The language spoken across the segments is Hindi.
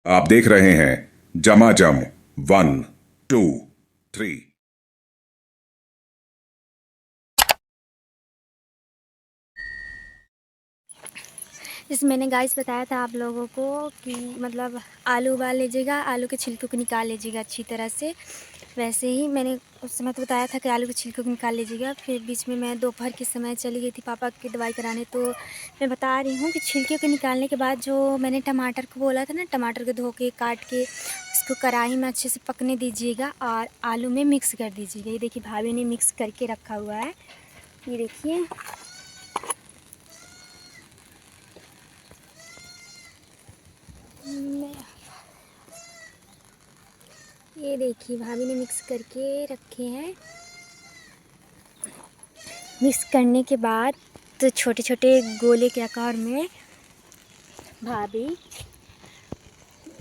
आप देख रहे हैं जमाजम 1, 2, 3। जैसे मैंने गाइस बताया था आप लोगों को कि मतलब आलू उबाल लीजिएगा, आलू के छिलकों को निकाल लीजिएगा अच्छी तरह से। वैसे ही मैंने उस समय तो बताया था कि आलू के छिलकों को निकाल लीजिएगा। फिर बीच में मैं दोपहर के समय चली गई थी पापा की दवाई कराने, तो मैं बता रही हूँ कि छिलके को निकालने के बाद जो मैंने टमाटर को बोला था ना, टमाटर को धो के काट के उसको कढ़ाई में अच्छे से पकने दीजिएगा और आलू में मिक्स कर दीजिएगा। ये देखिए भाभी ने मिक्स करके रखा हुआ है, ये देखिए। ये देखिए भाभी ने मिक्स करके रखे हैं। मिक्स करने के बाद तो छोटे छोटे गोले के आकार में भाभी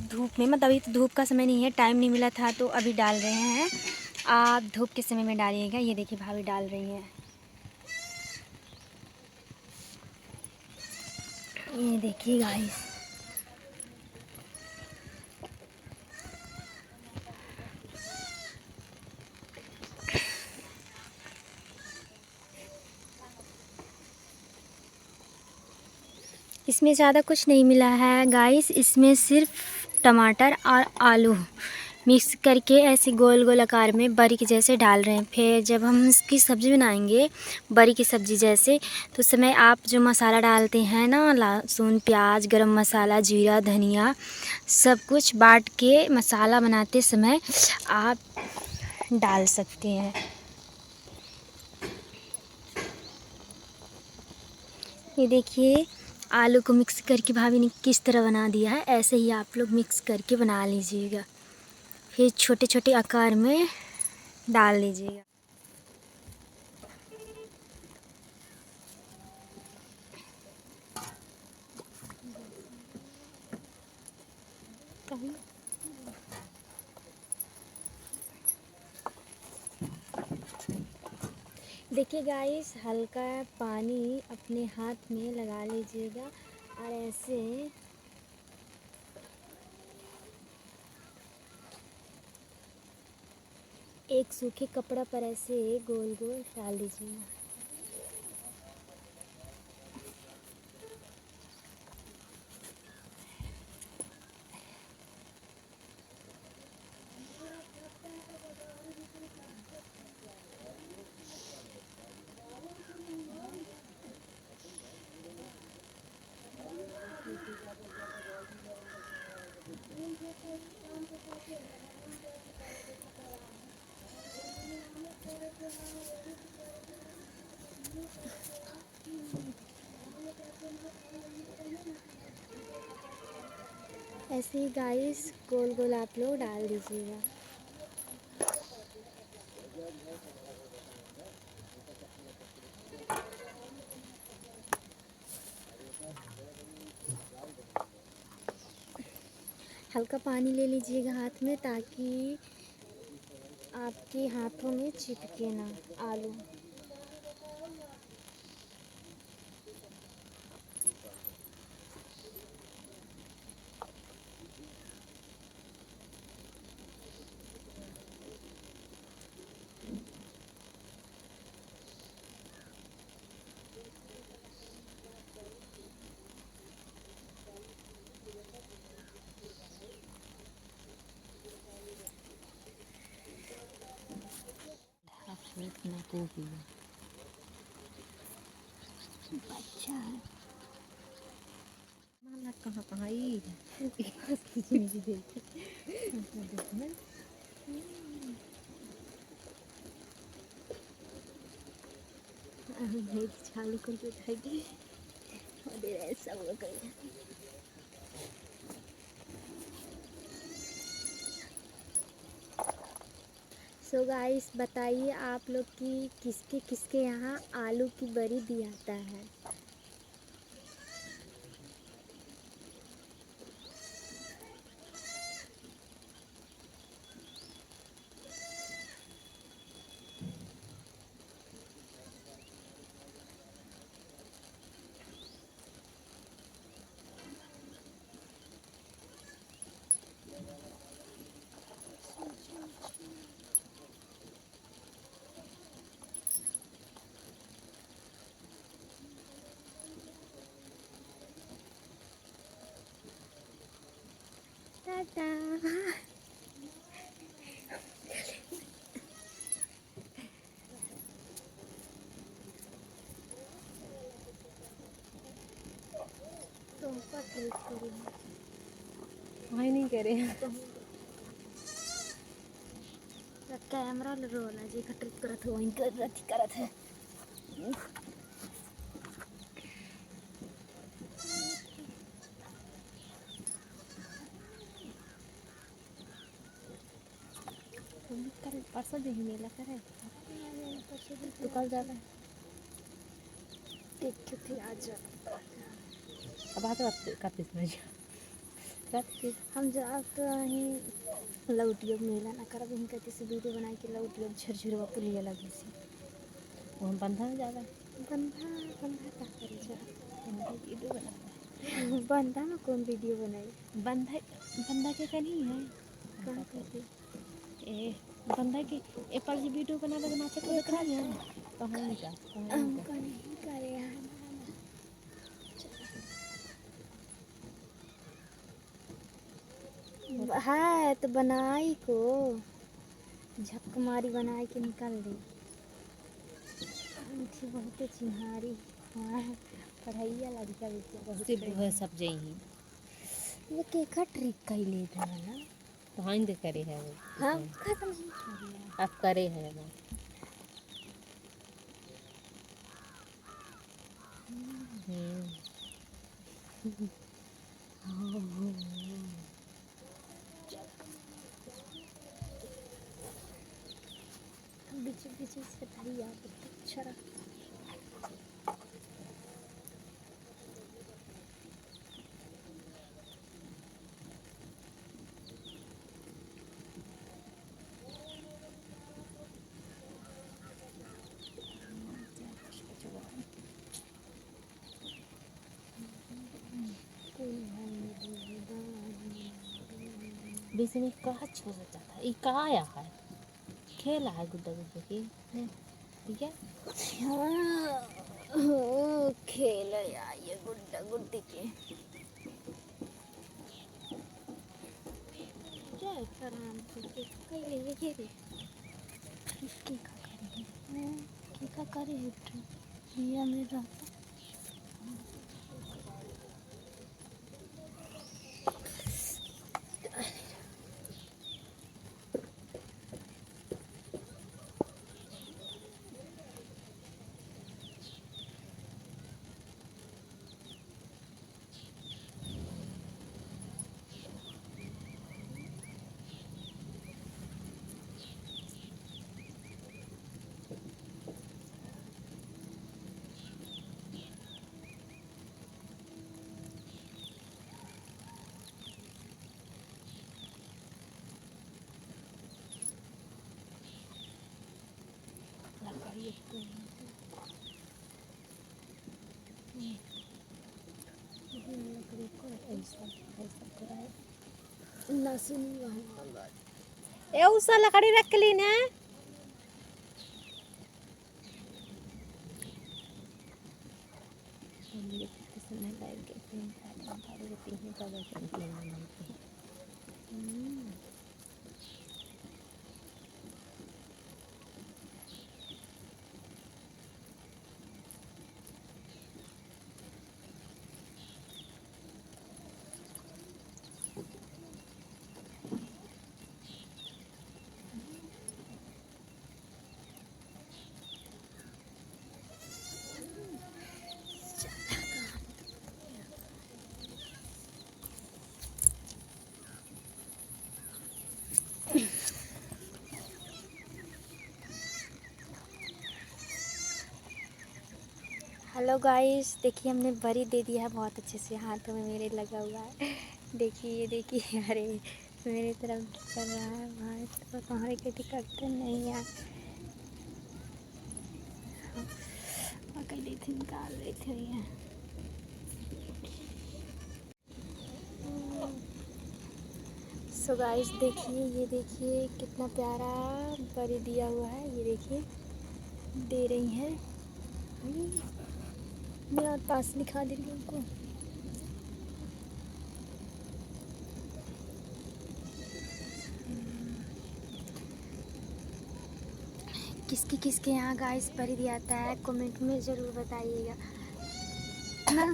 धूप में, मतलब अभी तो धूप का समय नहीं है, टाइम नहीं मिला था तो अभी डाल रहे हैं। आप धूप के समय में डालिएगा। ये देखिए भाभी डाल रही हैं, ये देखिए गाइस। इसमें ज़्यादा कुछ नहीं मिला है गाइस, इसमें सिर्फ टमाटर और आलू मिक्स करके ऐसे गोल गोल आकार में बड़ी के जैसे डाल रहे हैं। फिर जब हम इसकी सब्ज़ी बनाएंगे बड़ी की सब्ज़ी जैसे, तो उस समय आप जो मसाला डालते हैं ना, लहसुन प्याज गरम मसाला जीरा धनिया सब कुछ बाट के मसाला बनाते समय आप डाल सकते हैं। ये देखिए आलू को मिक्स करके भाभी ने किस तरह बना दिया है, ऐसे ही आप लोग मिक्स करके बना लीजिएगा। फिर छोटे छोटे आकार में डाल लीजिएगा। देखिए गाइस, हल्का पानी अपने हाथ में लगा लीजिएगा और ऐसे एक सूखे कपड़ा पर ऐसे गोल गोल डाल दीजिएगा। ऐसे ही गाइस गोल गोल आप लोग डाल दीजिएगा। हल्का पानी ले लीजिएगा हाथ में, ताकि आपके हाथों में चिपके ना आलू। अच्छा है। कहाँ कहाँ ही चालू करके उठाएगी और दे रहे सब लोग करें। सो गाइस बताइए आप लोग की किसके किसके यहाँ आलू की बड़ी दी आता है। टाटा। तुम पर क्लिक करो। वही नहीं करे कैमरा रोला जी का ट्रिक करत हो, वहीं कर रही करत है। कल परसों जो ही मेला करे तो कल जाता है। देख थे आज अब आते वक्त काफी समझ हम जाते ही लौटियो मेला ना करब, इनका किसी वीडियो बनाए के लौटियो झरझुरवा पुलिया लगी सी वो हम बंधा में ज़्यादा बंधा बंधा का करे जरा। बंधा वीडियो बना बंधा में कौन वीडियो बनाई? बंधा बंधा के नहीं है कहाँ करती ए बंधा की एप्पल जी वीडियो बना लगे नाचे को दिख रही है कहानी का हमको नहीं करे है तो बनाई को झपक मारी बनाई के निकाल दी थी बहुत चिन्हारी। हाँ पढ़ाइया लड़का बेचा बहुत सिर्फ वह सब जई ये केका ट्रिक का ही ले था ना। तो हाँ दे करे है वो हाँ खत्म नहीं किया। आप करे है वो बीच बीच से तारी याद अच्छा रहा। बीच में कहा छोड़ जाता था ये कहाँ आया है खेला है गुड्डा गुड्डा की ठीक है हाँ खेल यार ये गुड्डा गुड्डी के क्या आराम से कहीं ले ये रे के का करे के का करे ये मेरा ए उसा लकड़ी रख ली ना हेलो गाइस, देखिए हमने बरी दे दिया है बहुत अच्छे से, हाथों में मेरे लगा हुआ है। देखिए ये देखिए, अरे मेरी तरफ कर रहा है भाई, तो तुम्हारे कभी करते नहीं यार। पकड़ थी निकाल रही थी ये। सो गाइस देखिए, ये देखिए कितना प्यारा बरी दिया हुआ है, ये देखिए दे रही है। मैं और पास दिखा दे रही हूँ उनको। किसके किसके यहाँ गाइस परिधि आता है कमेंट में ज़रूर बताइएगा ना।